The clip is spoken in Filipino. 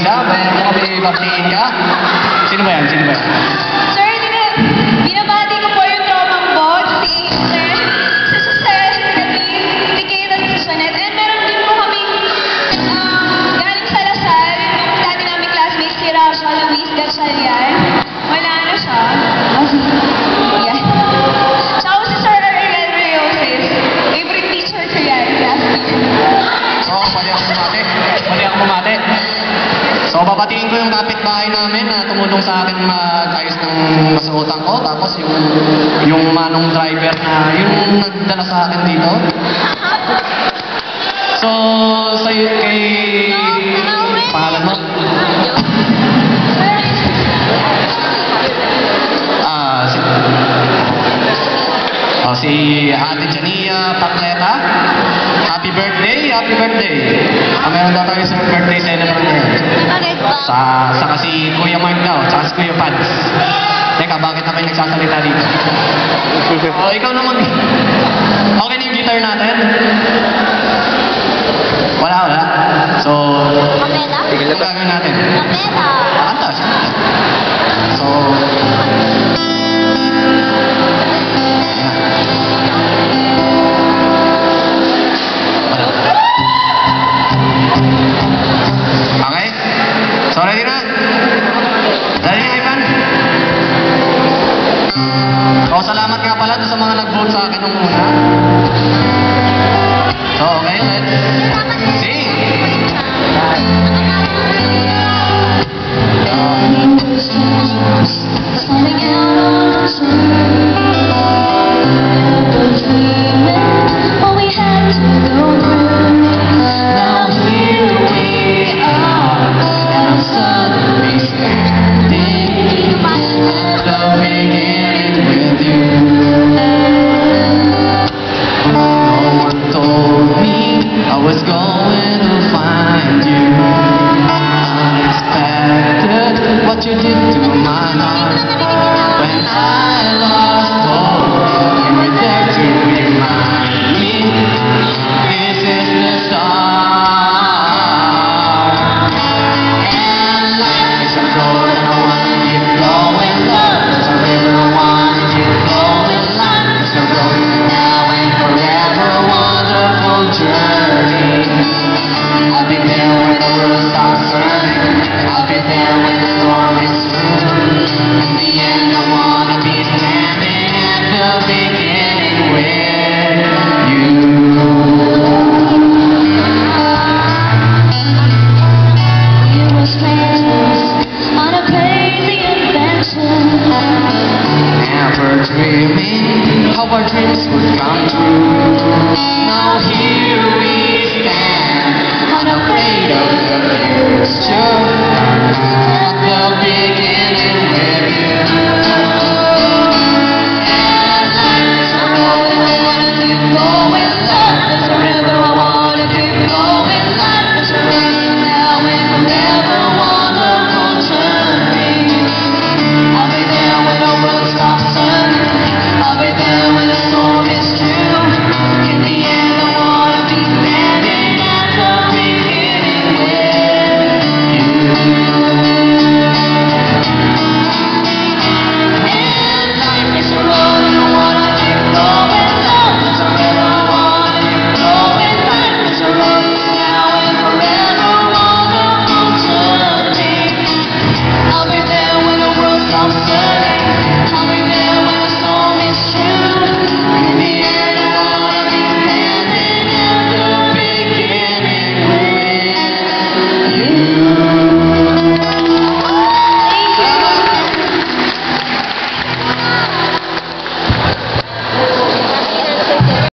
siya. Bayan mo kami batiin ka. Sino ba yan? Sino ba yan? Sir, binabati ko po yung tropang bot, si Sir, si Jose, si Nadine, si Kate, at si Janet. And meron din po kaming galing sa Lasal, yung dati namin classmates, si Rasha Luis Gatchalian. Wala na siya. Yan. Tsaka si Sir Ariel Reyoses. Favorite teacher ko yan, class teacher. So, pwede ako bumati. Pwede ako bumati. So, babatiin ko yung kapitbahay namin na tumulong sa akin mag-ayos ng masuotan ko. Tapos yung manong driver na yung nagdala sa akin dito. So, sa'yo kay... Pangalan mo? Si Ate Jania Patleta. Happy birthday, happy birthday. Meron daw tayo sa birthday celebrant ngayon. Saka si Kuya Mark daw, saka si Kuya Pads. Teka, bakit na kayo nagsasalita dito? Ikaw naman. Okay na yung guitar natin? Wala. So, Kapela? ano gagawin natin? Kapela!